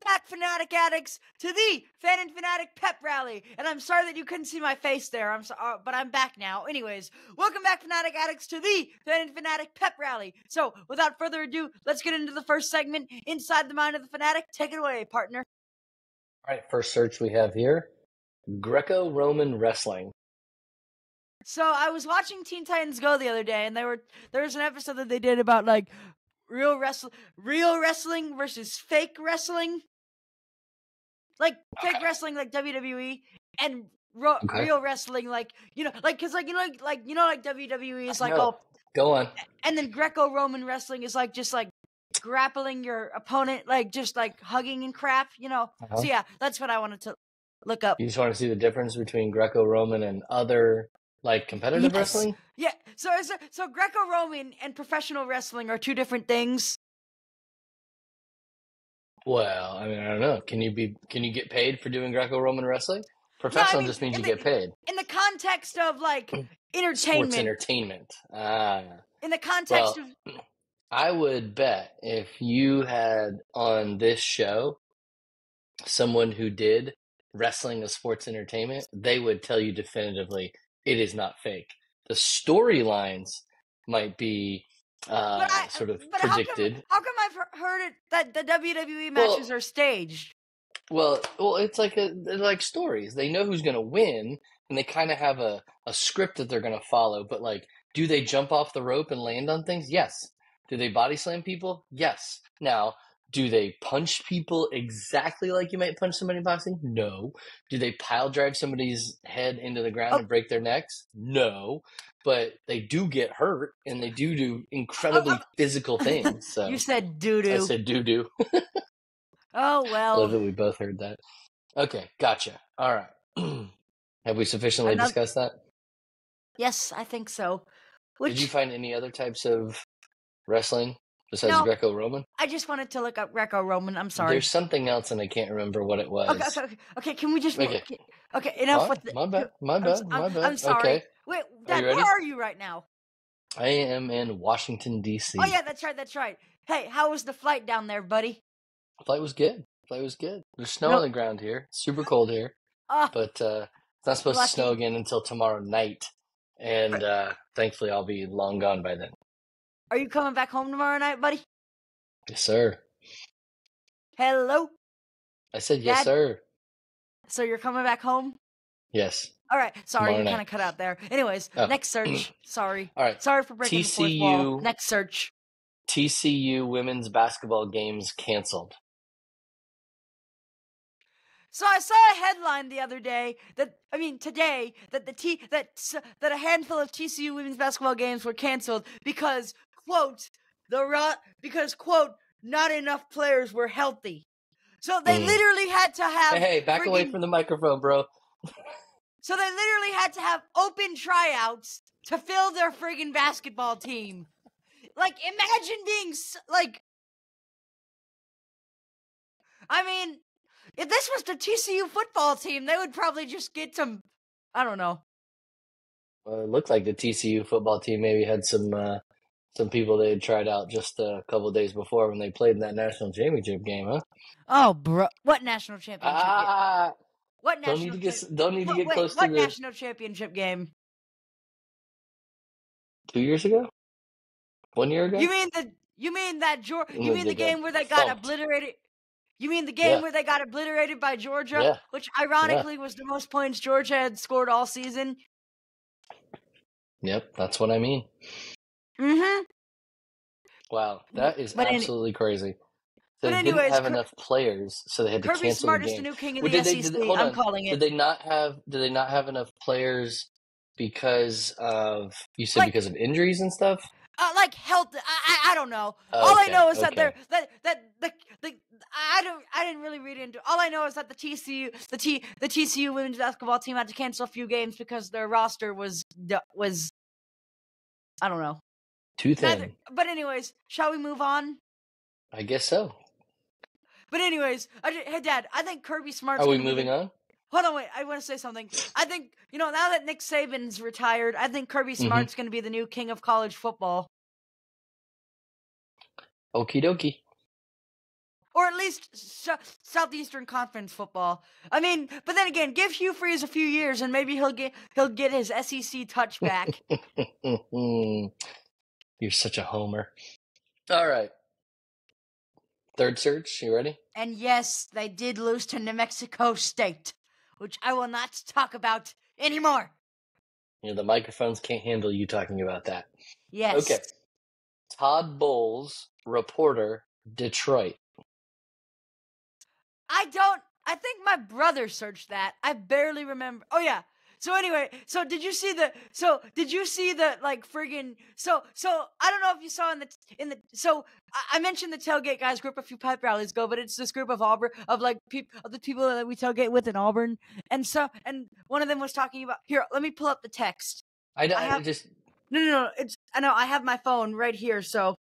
back, Fanatic Addicts, to the Fan and Fanatic Pep Rally. And I'm sorry that you couldn't see my face there. But I'm back now. Anyways, welcome back, Fanatic Addicts, to the Fan and Fanatic Pep Rally. So, without further ado, let's get into the first segment, Inside the Mind of the Fanatic. Take it away, partner. All right, first search we have here, Greco-Roman wrestling. So I was watching Teen Titans Go the other day, and there was an episode that they did about like real wrestling versus fake wrestling, like fake wrestling like WWE, and real wrestling like because WWE is like go on, and then Greco-Roman wrestling is like just like grappling your opponent, like just like hugging and crap, So yeah, that's what I wanted to look up. You just want to see the difference between Greco-Roman and other like competitive wrestling? Yeah. So Greco-Roman and professional wrestling are two different things. Well, I mean, I don't know. Can you get paid for doing Greco-Roman wrestling? Professional just means you get paid. In the context of like entertainment. Sports entertainment. In the context of I would bet if you had on this show someone who did wrestling as sports entertainment, they would tell you definitively it is not fake. The storylines might be sort of predicted. How come I've heard it that the WWE matches are staged? Well, it's they're like stories. They know who's going to win, and they kind of have a script that they're going to follow. But like, do they jump off the rope and land on things? Yes. Do they body slam people? Yes. Now, do they punch people exactly like you might punch somebody in boxing? No. Do they pile drive somebody's head into the ground and break their necks? No. But they do get hurt, and they do incredibly physical things. So you said doo-doo. I said doo-doo. Oh, well. I love that we both heard that. Okay, gotcha. All right. Have we sufficiently discussed that? Yes, I think so. Did you find any other types of wrestling besides Greco-Roman? I just wanted to look up Greco-Roman. I'm sorry. There's something else, and I can't remember what it was. Okay. Can we just... Okay, enough with... My bad. I'm sorry. Okay. Wait, Dad, where are you right now? I am in Washington, D.C. Oh, yeah, that's right. Hey, how was the flight down there, buddy? Flight was good. There's snow on the ground here. It's super cold here. But it's not supposed to snow again until tomorrow night. And thankfully, I'll be long gone by then. Are you coming back home tomorrow night, buddy? Yes, sir. Hello? I said yes, sir. So you're coming back home? Yes. All right. Sorry, you kind of cut out there. Anyways, next search. Sorry. All right. Sorry for breaking the fourth wall. Next search. TCU women's basketball games canceled. So I saw a headline the other day today that a handful of TCU women's basketball games were canceled because quote not enough players were healthy. So they literally had to have Hey, back away from the microphone, bro. So they literally had to have open tryouts to fill their friggin' basketball team. Like, imagine being like, I mean, if this was the TCU football team, they would probably just get some, I don't know. Well, it looked like the TCU football team maybe had some people they had tried out just a couple of days before when they played in that national championship game, huh? Oh, bro! What national championship game? What national? Don't need to get close to the national championship game? 2 years ago? 1 year ago? You mean the game where they got obliterated? You mean the game where they got obliterated by Georgia, which ironically was the most points Georgia had scored all season? Yep, that's what I mean. Mm-hmm. Wow, that is absolutely crazy. So they didn't have enough players, so they had to cancel Smart the game. is the new king of the SEC. I'm calling it. Did they not have enough players because of because of injuries and stuff? Like health, I don't know. All I know is that I didn't really read into it. All I know is that the TCU women's basketball team had to cancel a few games because their roster was I don't know, too thin. But anyways, shall we move on? I guess so. But anyways, hey Dad, I think Kirby Smart's. Are we moving on? Hold on, wait. I want to say something. I think, now that Nick Saban's retired, I think Kirby Smart's going to be the new king of college football. Okie dokie. Or at least Southeastern Conference football. I mean, but then again, give Hugh Freeze a few years, and maybe he'll get his SEC touch back. You're such a homer. All right. Third search. You ready? And yes, they did lose to New Mexico State, which I will not talk about anymore. The microphones can't handle you talking about that. Yes. Okay. Todd Bowles, reporter, Detroit. I think my brother searched that. I barely remember. Oh yeah. So anyway, did you see the like friggin' so I don't know if you saw I mentioned the tailgate guys group a few pipe rallies ago, but it's this group of Auburn of like of the people that we tailgate with in Auburn, and one of them was talking about, here, let me pull up the text. No, I have my phone right here, so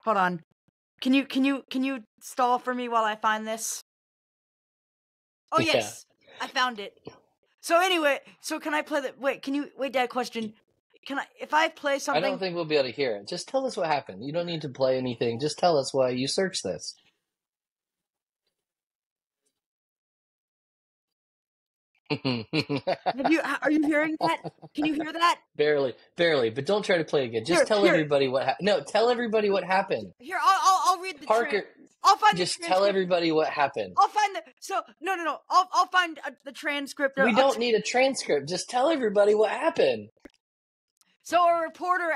hold on. Can you stall for me while I find this? Oh yes. Yeah. I found it. So anyway, can I play Dad, question. If I play something? I don't think we'll be able to hear it. Just tell us what happened. You don't need to play anything. Just tell us why you searched this. Are you hearing that? Can you hear that? Barely, but don't try to play again. Just tell everybody what happened. No, tell everybody what happened. Here, I'll read the Parker. I'll find just tell everybody what happened. I'll find no. I'll find the transcript. We don't need a transcript. Just tell everybody what happened. So a reporter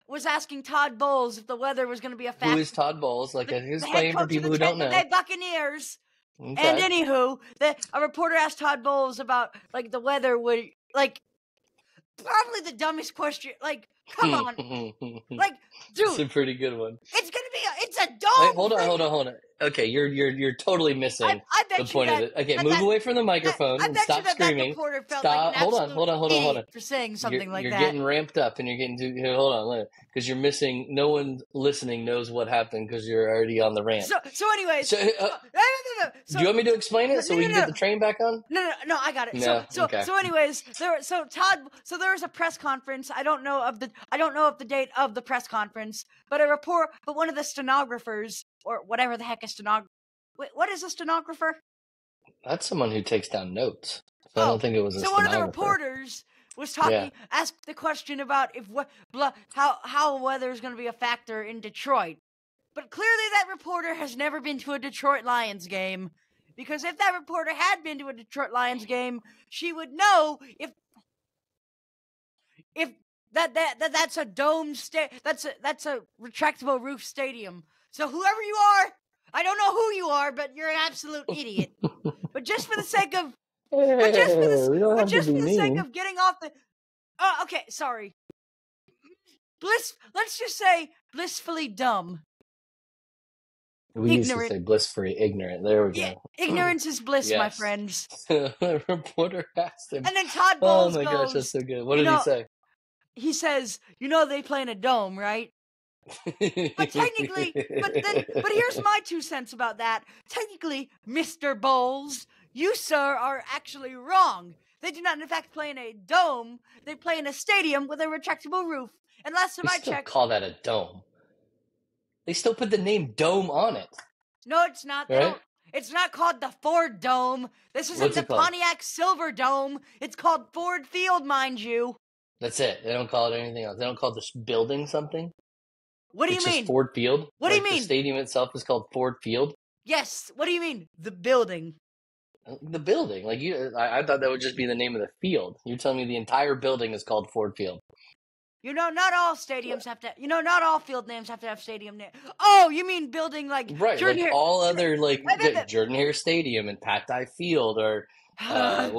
was asking Todd Bowles if the weather was going to be a factor. Who is Todd Bowles? Like, who's playing for people who don't know? The Buccaneers. Okay. And anywho, a reporter asked Todd Bowles about like the weather would like probably the dumbest question. Like, come on, like, dude, it's a pretty good one. It's a dome. Wait, hold on. Okay, you're totally missing the point of it. Okay, move away from the microphone and stop screaming. Stop. Hold on. For saying something like that. You're getting ramped up, and you're getting to hold on, because you're missing. No one listening knows what happened because you're already on the rant. So anyways, do you want me to explain it so we can get the train back on? No, I got it. Okay. So anyways, there was a press conference. I don't know of the date of the press conference, but one of the stenographers, or whatever the heck a stenographer. Wait, what is a stenographer? That's someone who takes down notes. So I don't think it was a stenographer. So one of the reporters was talking, asked the question about how weather is going to be a factor in Detroit. But clearly that reporter has never been to a Detroit Lions game, because if that reporter had been to a Detroit Lions game, she would know if that's a dome that's a retractable roof stadium. So whoever you are, I don't know who you are, but you're an absolute idiot. But just for the sake of sake of getting off the okay, sorry. Let's just say blissfully dumb. We used to say blissfully ignorant. There we go. Ignorance is bliss, my friends. The reporter asked him. And then Todd Bowles goes, gosh, that's so good. What did he say? He says, they play in a dome, right? But technically, but here's my 2 cents about that. Technically, Mr. Bowles, you, sir, are actually wrong. They do not, in fact, play in a dome. They play in a stadium with a retractable roof. And last time I checked, call that a dome. They still put the name Dome on it. No, it's not. Right? It's not called the Ford Dome. This isn't the Pontiac Silver Dome. It's called Ford Field, mind you. That's it. They don't call it anything else. They don't call this building something. What do you mean? It's just Ford Field. What do you mean? The stadium itself is called Ford Field. Yes. What do you mean? The building. The building. Like I thought that would just be the name of the field. You're telling me the entire building is called Ford Field. Not all stadiums have to. Not all field names have to have stadium name. Oh, you mean building like right? Like all other Jordan-Hare Stadium and Pat Dye Field, or may I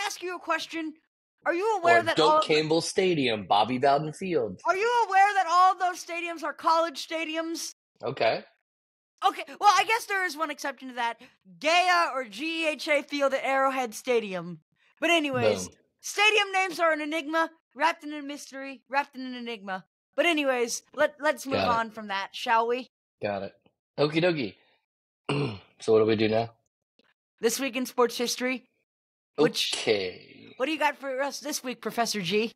ask you a question? Are you aware that Doak Campbell Stadium, Bobby Bowden Field? Are you aware that all of those stadiums are college stadiums? Okay. Well, I guess there is one exception to that: GEHA or GEHA Field at Arrowhead Stadium. But anyways. Boom. Stadium names are an enigma, wrapped in a mystery, wrapped in an enigma. But anyways, let's move on from that, shall we? Got it. Okie dokie. So what do we do now? This week in sports history. Okay. What do you got for us this week, Professor G?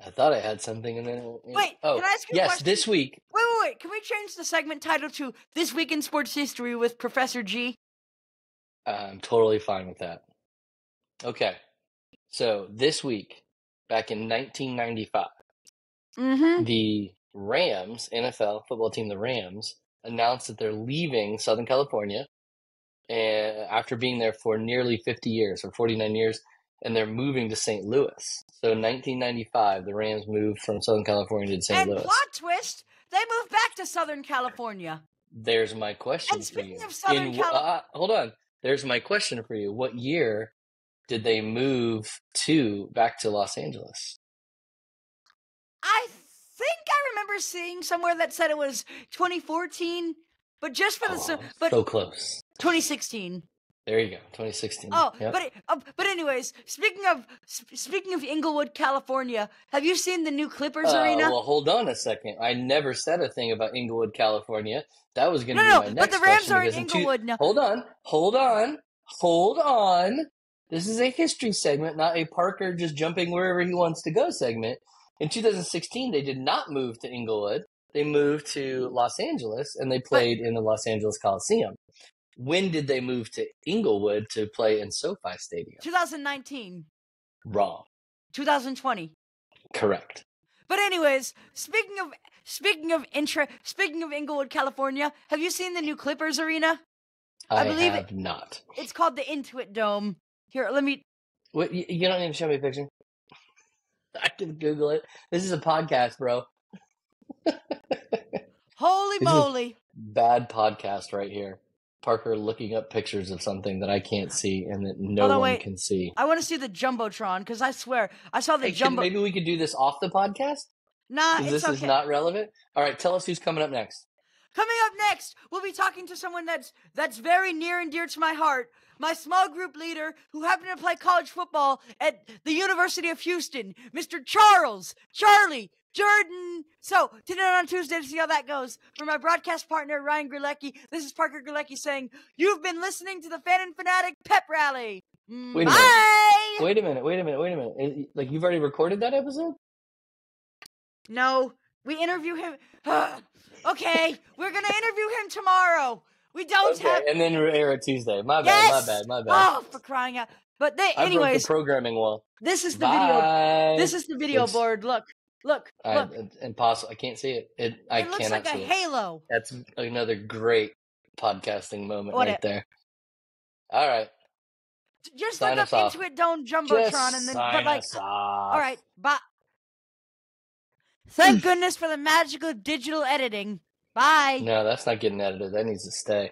I thought I had something, and then wait. Can I ask you a question? This week. Wait. wait, can we change the segment title to This Week in Sports History with Professor G? I'm totally fine with that. Okay. So this week, back in 1995, the Rams, NFL football team, the Rams, announced that they're leaving Southern California and after being there for nearly 50 years or 49 years, and they're moving to St. Louis. So in 1995, the Rams moved from Southern California to St. And Louis. plot twist, they moved back to Southern California. There's my question And for you. speaking of Southern California, hold on. There's my question for you. What year did they move back to Los Angeles? I think I remember seeing somewhere that said it was 2014, but just for so close. 2016. There you go, 2016. Oh, yep. but anyways, speaking of Inglewood, California, have you seen the new Clippers arena? Well, hold on a second. I never said a thing about Inglewood, California. That was going to be my next question. But the Rams are in Inglewood now. Hold on. This is a history segment, not a Parker just jumping wherever he wants to go segment. In 2016, they did not move to Inglewood. They moved to Los Angeles, and they played in the Los Angeles Coliseum. When did they move to Inglewood to play in SoFi Stadium? 2019. Wrong. 2020. Correct. But anyways, speaking of Inglewood, California, have you seen the new Clippers arena? I believe have not. It's called the Intuit Dome. Here, let me. What, you don't need to show me a picture. I can Google it. This is a podcast, bro. Holy moly! Bad podcast right here. Parker looking up pictures of something that I can't see and that no one can see. I want to see the Jumbotron because I swear I saw the Jumbo. Maybe we could do this off the podcast? Nah, it's this okay. Is not relevant? All right, tell us who's coming up next. Coming up next, we'll be talking to someone that's very near and dear to my heart. My small group leader who happened to play college football at the University of Houston, Mr. Charlie Jordan. So, tune in on Tuesday to see how that goes. For my broadcast partner, Ryan Grelecki, this is Parker Grelecki saying, you've been listening to the Fan and Fanatic Pep Rally. Bye! Wait a minute. Like, you've already recorded that episode? No, we interview him. Okay, we're going to interview him tomorrow. We don't have... And then air it Tuesday. My bad. Oh, for crying out. But anyways... I broke the programming wall. This is the video. This is the video board. Look. Impossible. I can't see it. It looks like a halo. That's another great podcasting moment right there. All right. Just look up Intuit Dome Jumbotron and then all right, bye. Thank goodness for the magical digital editing. Bye. No, that's not getting edited. That needs to stay.